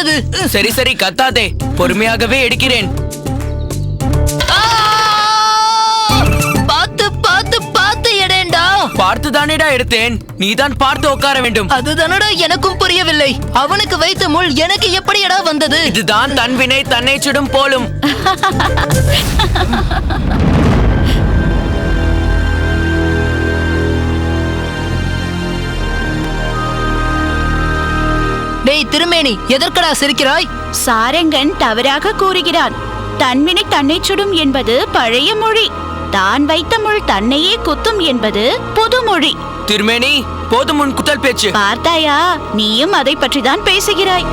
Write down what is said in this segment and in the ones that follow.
வலிக்கிறது. சரி சரி கத்தாதே, பொறுமையாகவே எடுக்கிறேன். பார்த்து பார்த்து பார்த்து எடேண்டா. பார்த்து தானேடா எடுத்தேன், நீதான் பார்த்து உட்கார வேண்டும். அதுதானடா எனக்கும் புரியவில்லை. அவனுக்கு வைத்த முள் எனக்கு எப்படியடா வந்தது? இதுதான் தன்வினை தன்னை சுடும் போலும். டேய் திருமேனி, எதற்கடா சிரிக்கிறாய்? சாரங்கன் தவறாக கூறுகிறான். தன்வினை தன்னை சுடும் என்பது பழைய மொழி. தான் வைத்த முள் தன்னையே குத்தும் என்பது புதுமொழி. திருமேனி, போதும் உன் குத்தல் பேச்சு. பார்த்தாயா, நீயும் அதை பற்றிதான் பேசுகிறாய்.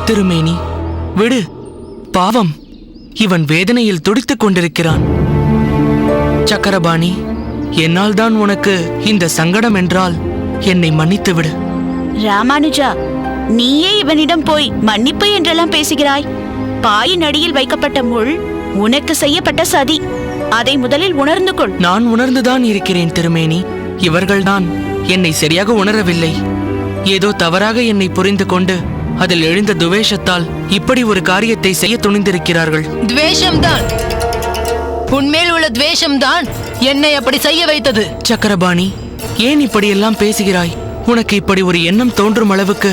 திருமேனி விடு, பாவம், இவன் வேதனையில் துடித்துக் கொண்டிருக்கிறான். சக்கரபாணி, என்னால் தான் உனக்கு இந்த சங்கடம் என்றால் என்னை மன்னித்து விடு. ராமானுஜா, நீயே இவனிடம் போய் மன்னிப்பு என்றெல்லாம் பேசுகிறாய். பாயின் அடியில் வைக்கப்பட்ட முள் உனக்கு செய்யப்பட்ட சதி. அதை முதலில் உணர்ந்து கொள். நான் உணர்ந்துதான் இருக்கிறேன் திருமேனி. இவர்கள்தான் என்னை சரியாக உணரவில்லை. ஏதோ தவறாக என்னை புரிந்து கொண்டு அதில் எழுந்த துவேஷத்தால் இப்படி ஒரு காரியத்தை செய்ய துணிந்திருக்கிறார்கள். துவேஷம்தான், உன்மேல் உள்ள துவேஷம்தான் என்னை அப்படி செய்ய வைத்தது. சக்கரபாணி, ஏன் இப்படியெல்லாம் பேசுகிறாய்? உனக்கு இப்படி ஒரு எண்ணம் தோன்றும் அளவுக்கு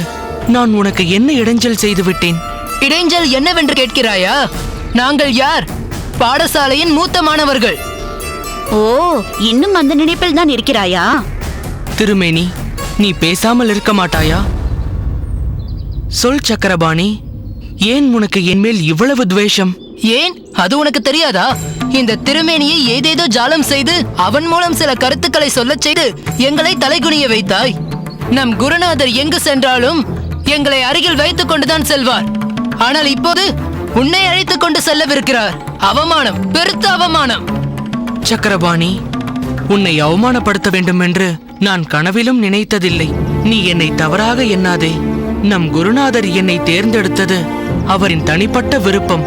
நான் உனக்கு என்ன இடைஞ்சல் செய்து விட்டேன்? இடைஞ்சல் என்னவென்று கேட்கிறாயா? நாங்கள் யார்? பாடசாலையின் மூத்த மாணவர்கள். ஓ, இன்னும் அந்த நினைப்பில் தான் இருக்கிறாயா? திருமேனி, நீ பேசாமல் இருக்க மாட்டாயா? சொல் சக்கரபாணி, ஏன் உனக்கு என்மேல் இவ்வளவு துவேஷம்? ஏன், அது உனக்கு தெரியாதா? இந்த திருமேனியை ஏதேதோ ஜாலம் செய்து அவன் மூலம் சில கருத்துக்களை சொல்லச் செய்து எங்களை தலைகுனிய வைத்தாய். நம் குருநாதர் எங்கு சென்றாலும் எங்களை அருகில் வைத்துக் கொண்டுதான் செல்வார். ஆனால் இப்போது உன்னை அழைத்துக் கொண்டு செல்லவிருக்கிறார். அவமானம், பெருத்த அவமானம். சக்கரபாணி, உன்னை அவமானப்படுத்த வேண்டும் என்று நான் கனவிலும் நினைத்ததில்லை. நீ என்னை தவறாக எண்ணாதே. நம் குருநாதர் என்னை தேர்ந்தெடுத்தது அவரின் தனிப்பட்ட விருப்பம்.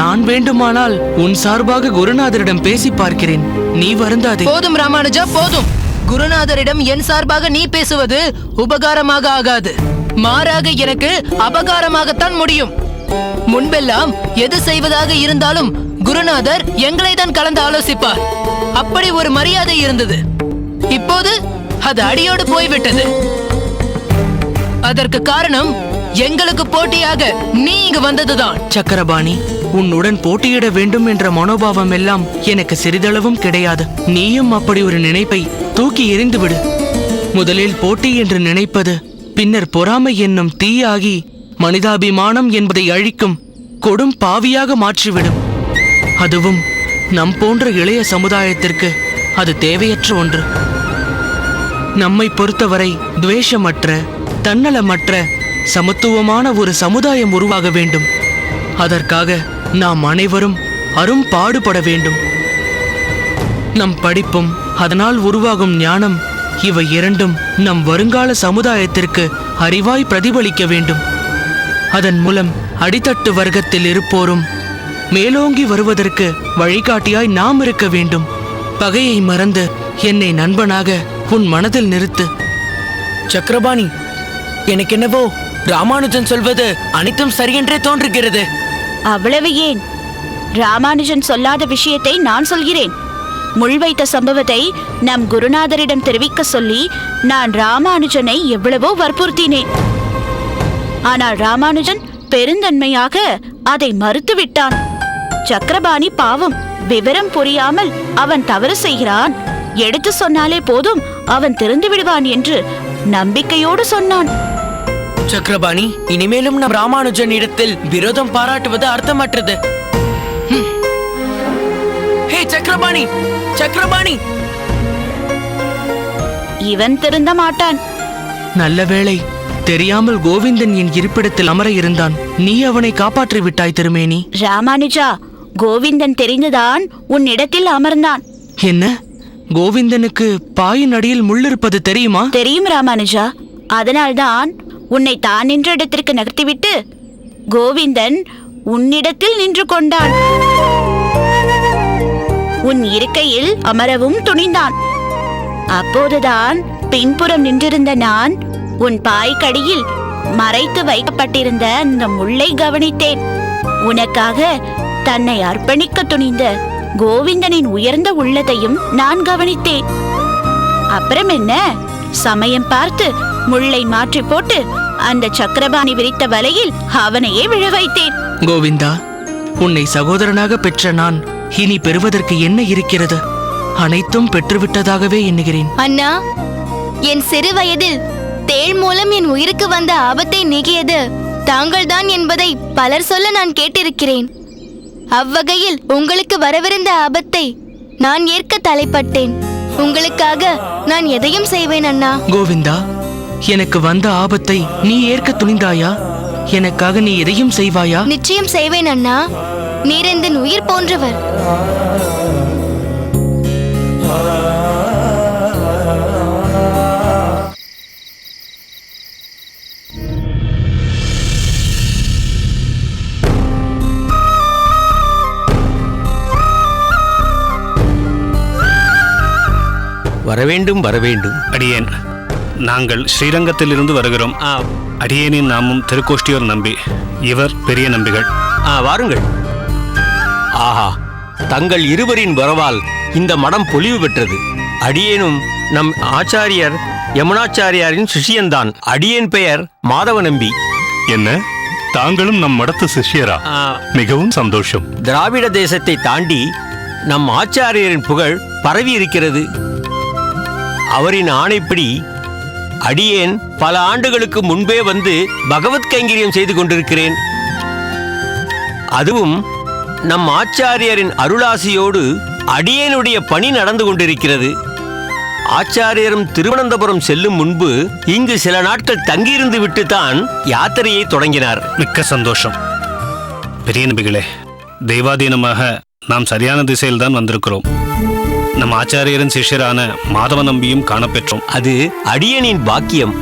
நான் வேண்டுமானால் உன் சார்பாக குருநாதரிடம் பேசி பார்க்கிறேன். நீ வருந்தாதே. போதும் ராமானுஜா, போதும். குருநாதரிடம் என் சார்பாக நீ பேசுவது உபகாரமாக ஆகாது. மாறாக எனக்கு அபகாரமாகத்தான் முடியும். முன்பெல்லாம் எது செய்வதாக இருந்தாலும் குருநாதர் எங்களை தான் கலந்து ஆலோசிப்பார். அப்படி ஒரு மரியாதை இருந்தது. இப்போது அது அடியோடு போய்விட்டது. அதற்கு காரணம் எங்களுக்கு போட்டியாக நீ இங்கு வந்ததுதான். சக்கரபாணி, உன்னுடன் போட்டியிட வேண்டும் என்ற மனோபாவம் எல்லாம் எனக்கு சிறிதளவும் கிடையாது. நீயும் அப்படி ஒரு நினைப்பை தூக்கி எறிந்துவிடு. முதலில் போட்டி என்று நினைப்பது பின்னர் பொறாமை என்னும் தீயாகி மனிதாபிமானம் என்பதை அழிக்கும் கொடும் பாவியாக மாற்றிவிடும். அதுவும் நம் போன்ற இளைய சமுதாயத்திற்கு அது தேவையற்ற ஒன்று. நம்மை பொறுத்தவரை துவேஷமற்ற, தன்னலமற்ற, சமத்துவமான ஒரு சமுதாயம் உருவாக வேண்டும். அதற்காக நாம் அனைவரும் அரும் பாடுபட வேண்டும். நம் படிப்பும் அதனால் உருவாகும் ஞானம், இவை இரண்டும் நம் வருங்கால சமுதாயத்திற்கு அறிவாய் பிரதிபலிக்க வேண்டும். அதன் மூலம் அடித்தட்டு வர்க்கத்தில் இருப்போரும் மேலோங்கி வருவதற்கு வழிகாட்டியாய் நாம் இருக்க வேண்டும். பகையை மறந்து என்னை நண்பனாக உன் மனதில் நிறுத்து. சக்கரபாணி, எனக்கு என்னவோ ராமானுஜன் சொல்வது அனைத்தும் சரியென்றே தோன்றுகிறது. அவ்வளவு ஏன், ராமானுஜன் சொல்லாத விஷயத்தை நான் சொல்கிறேன். முள் வைத்த சம்பவத்தை நம் குருநாதரிடம் தெரிவிக்க சொல்லி நான் ராமானுஜனை எவ்வளவோ வற்புறுத்தினேன். ஆனால் ராமானுஜன் பெருந்தன்மையாக அதை மறுத்துவிட்டான். சக்கரபாணி பாவம், விவரம் புரியாமல் அவன் தவறு செய்கிறான். எடுத்து சொன்னாலே போதும், அவன் திறந்து விடுவான் என்று நம்பிக்கையோடு சொன்னான். சக்கரபாணி, இனிமேலும் நம் ராமானுஜன் இடத்தில் விரோதம் பாராட்டுவது அர்த்தமற்றது. ஹே சக்கரபாணி, சக்கரபாணி! இவன் திருந்த மாட்டான். நல்ல வேளை, தெரியாமல் கோவிந்தன் என் இருப்பிடத்தில் அமர இருந்தான். நீ அவனை காப்பாற்றி விட்டாய் திருமேனி. ராமானுஜா, கோவிந்தன் தெரிந்துதான் உன்னிடத்தில் அமர்ந்தான். என்ன, கோவிந்தனுக்கு பாயின் அடியில் முள்ளிருப்பது தெரியுமா? தெரியும் ராமானுஜா. அதனால்தான் உன்னை தான் நின்ற இடத்திற்கு நகர்த்திவிட்டு கோவிந்தன் உன்னிடத்தில் நின்று கொண்டான். உன் இருக்கையில் அமரவும் துணிந்தான். அப்போதுதான் பின்புறம் நின்றிருந்த நான் உன் பாய்க்கடியில் மறைத்து வைக்கப்பட்டிருந்த அந்த முள்ளை கவனித்தேன். உனக்காக தன்னை அர்ப்பணிக்க துணிந்த கோவிந்தனின் உயர்ந்த உள்ளத்தையும் நான் கவனித்தேன். அப்புறம் என்ன, சமயம் பார்த்து முள்ளை மாற்றி போட்டு அந்த சக்கரபாணி விரித்த வலையில் அவனையே விழ வைத்தேன். கோவிந்தா, உன்னை சகோதரனாக பெற்ற நான் இனி பெறுவதற்கு என்ன இருக்கிறது? அனைத்தும் பெற்றுவிட்டதாகவே எண்ணுகிறேன். அண்ணா, என் சிறு வயதில் தேள் மூலம் என் உயிருக்கு வந்த ஆபத்தை நீக்கியது தாங்கள்தான் என்பதை பலர் சொல்ல நான் கேட்டிருக்கிறேன். அவ்வகையில் உங்களுக்கு வரவிருந்த ஆபத்தை நான் ஏற்க தலைப்பட்டேன். உங்களுக்காக நான் எதையும் செய்வேன் அண்ணா. கோவிந்தா, எனக்கு வந்த ஆபத்தை நீ ஏற்க துணிந்தாயா? எனக்காக நீ எதையும் செய்வாயா? நிச்சயம் செய்வேன் அண்ணா. நீர் என் உயிர் போன்றவர். வரவேண்டும் வரவேண்டும். அடியேன் நாங்கள் ஸ்ரீரங்கத்திலிருந்து வருகிறோம். அடியேனின் நாமும் திருக்கோஷ்டியூர் நம்பி, இவர் பெரிய நம்பிகள். வாருங்கள். ஆஹா, தங்கள் இருவரின் வரவால் இந்த மடம் பொலிவு பெற்றது. அடியேனும் நம் ஆச்சாரியர் யமுனாச்சாரியாரின் சிஷியன்தான். அடியேன் பெயர் மாதவ நம்பி. என்ன, தாங்களும் நம் மடத்து சிஷ்யரா? மிகவும் சந்தோஷம். திராவிட தேசத்தை தாண்டி நம் ஆச்சாரியரின் புகழ் பரவி இருக்கிறது. அவரின் ஆணைப்படி அடியேன் பல ஆண்டுகளுக்கு முன்பே வந்து பகவத் கைங்கரியம் செய்து கொண்டிருக்கிறேன். அதுவும் நம் ஆச்சாரியரின் அருளாசியோடு அடியேனுடைய பணி நடந்து கொண்டிருக்கிறது. ஆச்சாரியரும் திருவனந்தபுரம் செல்லும் முன்பு இங்கு சில நாட்கள் தங்கியிருந்து விட்டுத்தான் யாத்திரையை தொடங்கினார். மிக்க சந்தோஷம். பெரிய நம்பிகளே, தெய்வாதீனமாக நாம் சரியான திசையில்தான் வந்திருக்கிறோம். நம் ஆச்சாரியரின் சிஷ்யரான மாதவ நம்பியும் காணப்பெற்றோம். அது அடியனின் பாக்கியம்.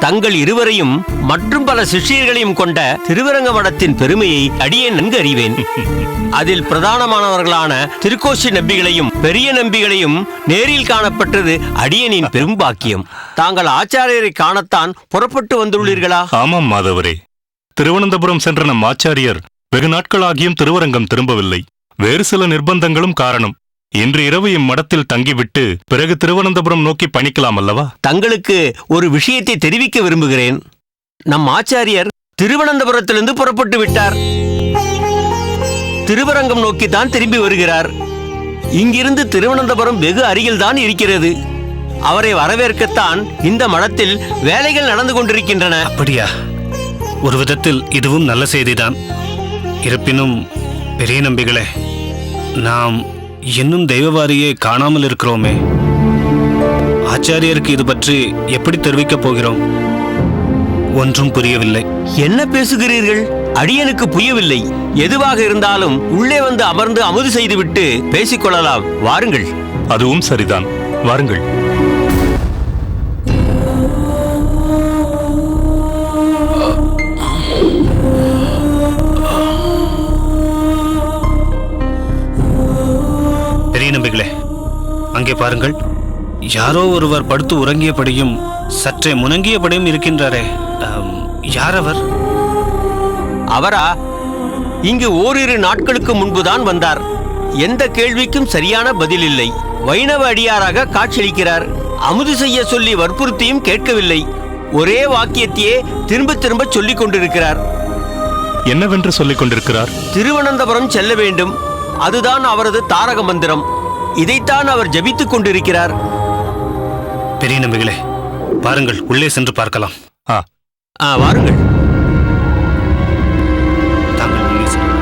தங்கள் இருவரையும் மற்றும் பல சிஷ்யர்களையும் கொண்ட திருவரங்க மடத்தின் பெருமையை அடியேன் நன்கு அறிவேன். அதில் பிரதானமானவர்களான திருக்கோஷி நம்பிகளையும் பெரிய நம்பிகளையும் நேரில் காணப்பட்டது அடியனின் பெரும் பாக்கியம். தாங்கள் ஆச்சாரியரை காணத்தான் புறப்பட்டு வந்துள்ளீர்களா? ஆமாம் மாதவரே, திருவனந்தபுரம் சென்ற நம் ஆச்சாரியர் வெகு நாட்களாகியும் திருவரங்கம் திரும்பவில்லை. வேறு சில நிர்பந்தங்களும் காரணம். இன்று இரவு இம்மடத்தில் தங்கிவிட்டு பிறகு திருவனந்தபுரம் நோக்கி பணிக்கலாம் அல்லவா? தங்களுக்கு ஒரு விஷயத்தை தெரிவிக்க விரும்புகிறேன். நம் ஆச்சாரியர் திருவனந்தபுரத்திலிருந்து புறப்பட்டு விட்டார். திருவரங்கம் நோக்கித்தான் திரும்பி வருகிறார். இங்கிருந்து திருவனந்தபுரம் வெகு அருகில்தான் இருக்கிறது. அவரை வரவேற்கத்தான் இந்த மடத்தில் வேலைகள் நடந்து கொண்டிருக்கின்றன. அப்படியா? ஒரு விதத்தில் இதுவும் நல்ல செய்திதான். இருப்பினும் பெரிய நம்பிகளே, நாம் இன்னும் தெய்வவாரியை காணாமல் இருக்கிறோமே. ஆச்சாரியருக்கு இது பற்றி எப்படி தெரிவிக்கப் போகிறோம்? ஒன்றும் புரியவில்லை. என்ன பேசுகிறீர்கள்? அடியனுக்கு புரியவில்லை. எதுவாக இருந்தாலும் உள்ளே வந்து அமர்ந்து அமுது செய்துவிட்டு பேசிக்கொள்ளலாம். வாருங்கள். அதுவும் சரிதான், வாருங்கள். நம்பிகளே, அங்கே பாருங்கள். யாரோ ஒருவர் படுத்து உறங்கியபடியும் சற்றே முணங்கியபடியும் இருக்கின்றாரே. யார் அவர்? அவரா? இங்கு ஓரிரு நாட்களுக்கு முன்புதான் வந்தார். எந்த கேள்விக்கும் சரியான பதில் இல்லை. வைணவ அடியாராக காட்சியளிக்கிறார். அமுது செய்ய சொல்லி வற்புறுத்தியும் கேட்கவில்லை. ஒரே வாக்கியத்தையே திரும்ப திரும்ப சொல்லிக் கொண்டிருக்கிறார். என்னவென்று சொல்லிக் கொண்டிருக்கிறார்? திருவனந்தபுரம் செல்ல வேண்டும், அதுதான் அவரது தாரக மந்திரம். இதைத்தான் அவர் ஜபித்துக் கொண்டிருக்கிறார். பெரிய நம்பிகளே, பாருங்கள், உள்ளே சென்று பார்க்கலாம். வாருங்கள். தாங்கள் உள்ளே செல்லுங்கள்.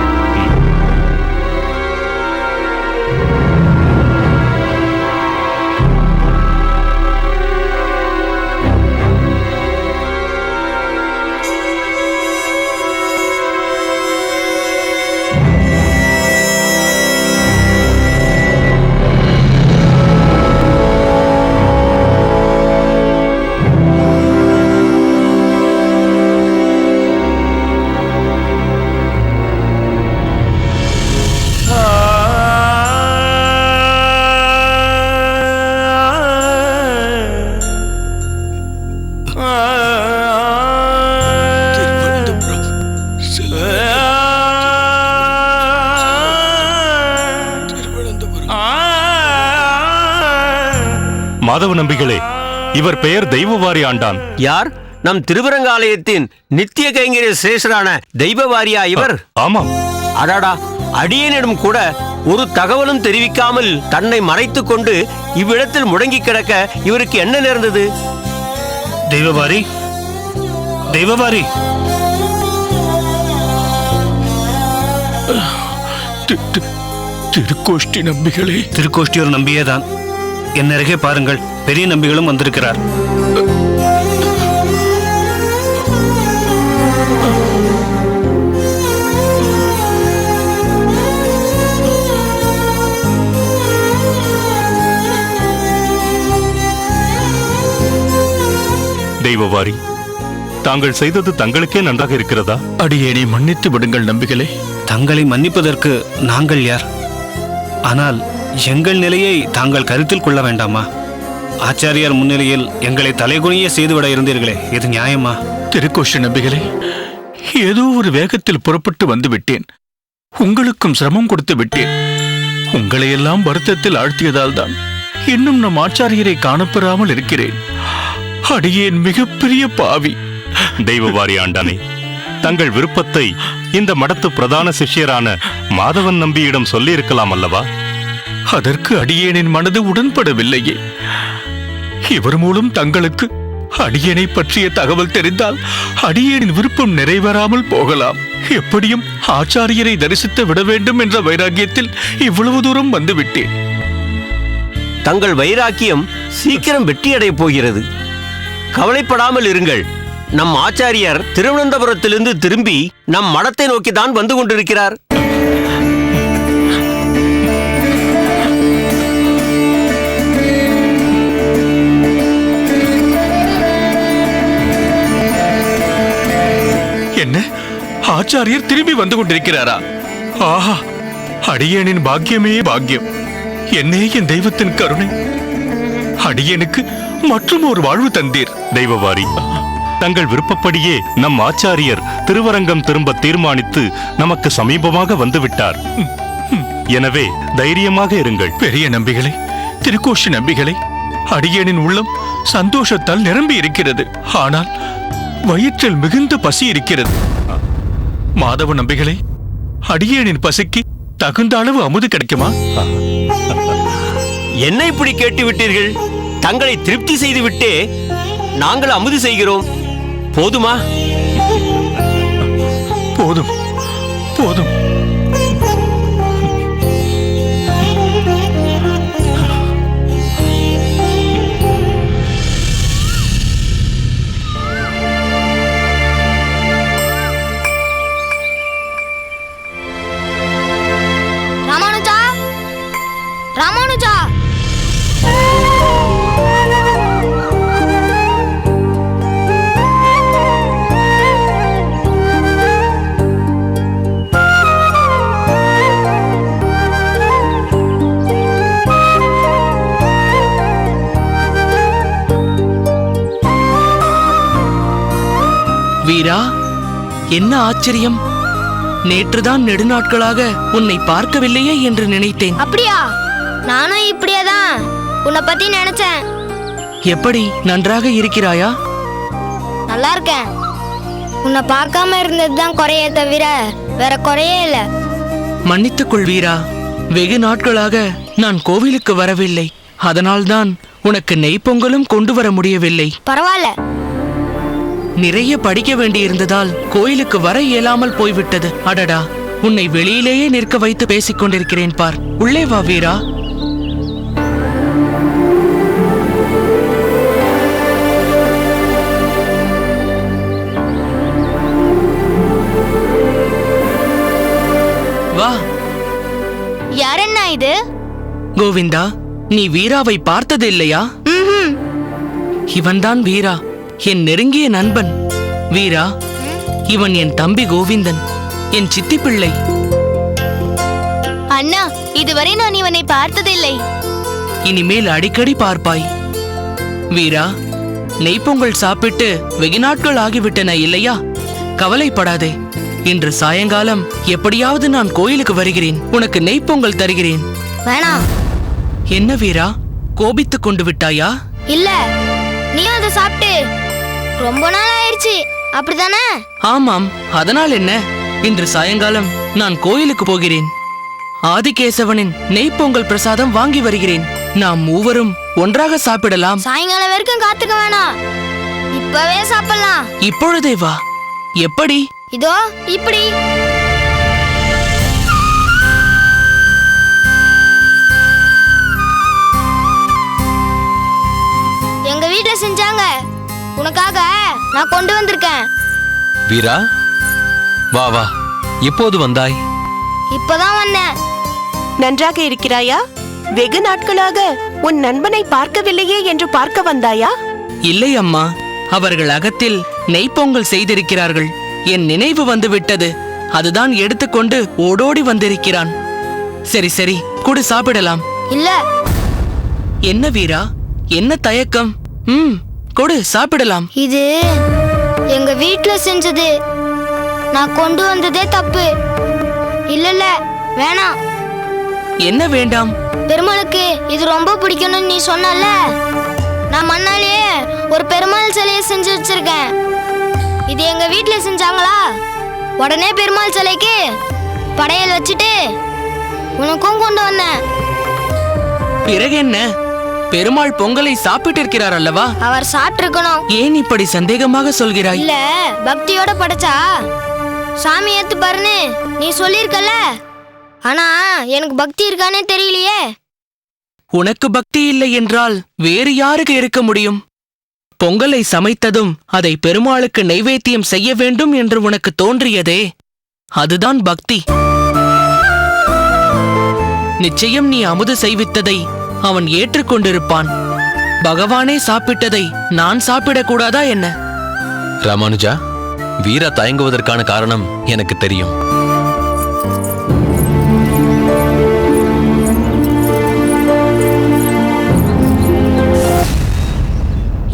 மாதவ நம்பிகளே, இவர் பெயர் தெய்வவாரி ஆண்டான். யார்? நம் திருவரங்காலயத்தின் நித்திய கைங்கரிய சிரேஷ்டரான தெய்வவாரியா இவர்? ஆமாம். அடாடா, அடியேனிடம் கூட ஒரு தகவலும் தெரிவிக்காமல் தன்னை மறைத்துக் கொண்டு இவ்விடத்தில் முடங்கி கிடக்க இவருக்கு என்ன நேர்ந்தது? தெய்வவாரி, தெய்வவாரி, திருக்கோஷ்டி நம்பிகளே. திருக்கோஷ்டியோர் நம்பியேதான். என் அருகே பாருங்கள், பெரிய நம்பிகளும் வந்திருக்கிறார். தெய்வவாரி, தாங்கள் செய்தது தங்களுக்கே நன்றாக இருக்கிறதா? அடியேனை மன்னித்து விடுங்கள் நம்பிகளே. தங்களை மன்னிப்பதற்கு நாங்கள் யார்? ஆனால் எங்கள் நிலையை தாங்கள் கருத்தில் கொள்ள வேண்டாமா? ஆச்சாரியார் முன்னிலையில் எங்களை தலைகுனிய செய்துவிட இருந்தீர்களே, இது நியாயமா? திருக்கோஷ்டி நம்பிகளே, ஏதோ ஒரு வேகத்தில் புறப்பட்டு வந்து விட்டேன். உங்களுக்கும் சிரமம் கொடுத்து விட்டேன். உங்களையெல்லாம் வருத்தத்தில் ஆழ்த்தியதால் தான் இன்னும் நம் ஆச்சாரியரை காணப்பெறாமல் இருக்கிறேன். அடியேன் மிகப்பெரிய பாவி. தெய்வவாரி ஆண்டானே, தங்கள் விருப்பத்தை இந்த மடத்து பிரதான சிஷ்யரான மாதவன் நம்பியிடம் சொல்லி இருக்கலாம் அல்லவா? அதற்கு அடியேனின் மனது உடன்படவில்லையே. இவர் மூலம் தங்களுக்கு அடியேனை பற்றிய தகவல் தெரிந்தால் அடியேனின் விருப்பம் நிறைவேறாமல் போகலாம். எப்படியும் ஆச்சாரியரை தரிசித்து விட வேண்டும் என்ற வைராக்கியத்தில் இவ்வளவு தூரம் வந்துவிட்டேன். தங்கள் வைராக்கியம் சீக்கிரம் வெற்றியடைய போகிறது. கவலைப்படாமல் இருங்கள். நம் ஆச்சாரியர் திருவனந்தபுரத்திலிருந்து திரும்பி நம் மடத்தை நோக்கி தான் வந்து கொண்டிருக்கிறார். என்ன, ஆச்சாரியர் திரும்பி வந்து கொண்டிருக்கிறாரா? ஆஹா, அடியேனின் பாக்கியமே பாக்கியம். என்னே என் தெய்வத்தின் கருணை. அடியேனுக்கு மற்றும் ஒரு வாழ்வு தந்தீர். தெய்வவாரி, தங்கள் விருப்பப்படியே நம் ஆச்சாரியர் திருவரங்கம் திரும்ப தீர்மானித்து நமக்கு சமீபமாக வந்துவிட்டார். எனவே தைரியமாக இருங்கள். பெரிய நம்பிகளே, திருக்கோஷி நம்பிகளே, அடியேனின் உள்ளம் சந்தோஷத்தால் நிரம்பி இருக்கிறது. ஆனால் வயிற்றில் மிகுந்த பசி இருக்கிறது. மாதவ நம்பிகளே, அடியேனின் பசிக்கு தகுந்த அளவு அமுது கிடைக்குமா? என்ன இப்படி கேட்டு விட்டீர்கள்? தங்களை திருப்தி செய்து விட்டே நாங்கள் அமுது செய்கிறோம். போதுமா? போதும், போதும். ராமானுஜா, ராமானுஜா, வீரா, என்ன ஆச்சரியம்! நேற்றுதான் நெடுநாட்களாக உன்னை பார்க்கவில்லையே என்று நினைத்தேன். அப்படியா? நானும் இப்படியேதான் உன்னை பத்தி நினைச்சேன். எப்படி, நன்றாக இருக்கிறாயா? நல்லா இருக்கேன். உன்னை பார்க்காம இருந்ததுதான் குறையே தவிர வேற குறையே இல்ல. மன்னித்துக் கொள் வீரா, வெகு நாட்களாக நான் கோவிலுக்கு வரவில்லை. அதனால்தான் உனக்கு நெய்ப்பொங்கலும் கொண்டு வர முடியவில்லை. பரவாயில்ல. நிறைய படிக்க வேண்டியிருந்ததால் கோயிலுக்கு வர இயலாமல் போய்விட்டது. அடடா, உன்னை வெளியிலேயே நிற்க வைத்து பேசிக் கொண்டிருக்கிறேன் பார். உள்ளே வா வீரா. வா. யாரண்ணா இது? கோவிந்தா, நீ வீராவை பார்த்தது இல்லையா? இவன்தான் வீரா, என் நெருங்கிய நண்பன். வீரா, இவன் என் தம்பி கோவிந்தன், என் சித்தி பிள்ளை. அண்ணா, இதுவரை நான் இவனை பார்த்ததில்லை. இனிமேல் அடிக்கடி பார்ப்பாய். வீரா, நெய்ப்பொங்கல் சாப்பிட்டு வெகு நாட்கள் ஆகிவிட்டன இல்லையா? கவலைப்படாதே. இன்று சாயங்காலம் எப்படியாவது நான் கோயிலுக்கு வருகிறேன். உனக்கு நெய்ப்பொங்கல் தருகிறேன். வேணாம். என்ன வீரா, கோபித்துக் கொண்டு விட்டாயா? இல்ல, நீயும் அதை சாப்பிட்டு ரொம்ப நாள் ஆயிடுச்சு, அப்படிதானே? ஆமாம், அதனால் என்ன? இன்று சாயங்காலம் நான் கோயிலுக்கு போகிறேன். ஆதிகேசவனின் நெய்ப்பொங்கல் பிரசாதம் வாங்கி வருகிறேன். நாம் மூவரும் ஒன்றாக சாப்பிடலாம். சாயங்காலம் வரைக்கும் காத்துக்க வேணாம், இப்பவே சாப்பிடலாம். இப்பொழுதே வா. எப்படி? இதோ இப்படி. எங்க வீட்டுல செஞ்சாங்க, உனக்காக நான் கொண்டு வந்திருக்கேன். வீரா, வா வா. எப்போது வந்தாய்? இப்பதான் வந்தேன். நன்றாக இருக்கிறாயா? வெகு நாட்களாக உன் நண்பனை பார்க்கவில்லையே என்று பார்க்க வந்தாயா? இல்லை அம்மா, அவர்கள் அகத்தில் நெய்ப்பொங்கல் செய்திருக்கிறார்கள். என் நினைவு வந்துவிட்டது. அதுதான் எடுத்துக்கொண்டு ஓடோடி வந்திருக்கிறான். சரி சரி, குடு, சாப்பிடலாம். இல்ல. என்ன வீரா, என்ன தயக்கம்? கொடு, சாப்பிடலாம். இது எங்க வீட்டுல செஞ்சது, நான் கொண்டு வந்ததே தப்பு. இல்ல வேணாம். என்ன வேண்டாம்? பெருமாளுக்கு இது ரொம்ப பிடிக்கும்னு நீ சொன்னல, நான் மண்ணாலேயே ஒரு பெருமாள் சிலையை செஞ்சு வச்சிருக்கேன். இது எங்க வீட்டுல செஞ்சாங்களா, உடனே பெருமாள் சிலைக்கு படையல் வச்சுட்டு உனக்கும் கொண்டு வந்தேன். பிறகு என்ன? பெருமாள் பொங்கலை சாப்பிட்டிருக்கிறார் அல்லவா? அவர் சாப்பிட்டிருக்கணும். ஏன் இப்படி சந்தேகமாக சொல்கிறாய்? இல்ல, பக்தியோட படைச்சா சாமி ஏத்து பாருன்னு நீ சொல்லிருக்கல. ஆனா எனக்கு பக்தி இருக்கானே தெரியலையே. உனக்கு பக்தி இல்லை என்றால் வேறு யாருக்கு இருக்க முடியும்? பொங்கலை சமைத்ததும் அதை பெருமாளுக்கு நைவேத்தியம் செய்ய வேண்டும் என்று உனக்கு தோன்றியதே, அதுதான் பக்தி. நிச்சயம் நீ அமுது செய்வித்ததை அவன் ஏற்றுக்கொண்டிருப்பான். பகவானே சாப்பிட்டதை நான் சாப்பிடக்கூடாதா என்ன? ராமானுஜா, வீரா தயங்குவதற்கான காரணம் எனக்கு தெரியும்.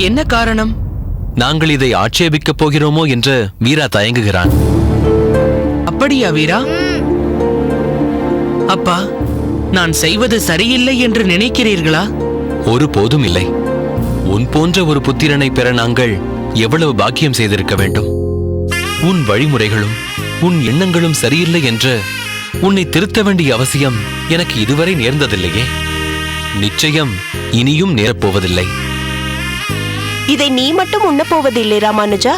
என்ன காரணம்? நாங்கள் இதை ஆட்சேபிக்கப் போகிறோமோ என்று வீரா தயங்குகிறான். அப்படியா வீரா? அப்பா, நான் செய்வது சரியில்லை என்று நினைக்கிறீர்களா? ஒரு போதும் இல்லை. உன் போன்ற ஒரு புத்திரனை பெற நாங்கள் எவ்வளவு பாக்கியம் செய்திருக்க வேண்டும். உன் வழிமுறைகளும் உன் எண்ணங்களும் சரியில்லை என்று உன்னை திருத்த வேண்டிய அவசியம் எனக்கு இதுவரை நேர்ந்ததில்லையே. நிச்சயம் இனியும் நேரப்போவதில்லை. இதை நீ மட்டும் உண்ணப் போவதில்லை ராமானுஜா.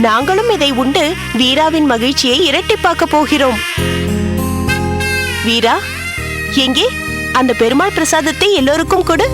நாங்களும் இதை உண்டு வீராவின் மகிழ்ச்சியை இரட்டிப்பாக்க போகிறோம். வீரா, எங்கே அந்த பெருமாள் பிரசாதத்தை எல்லோருக்கும் கொடு.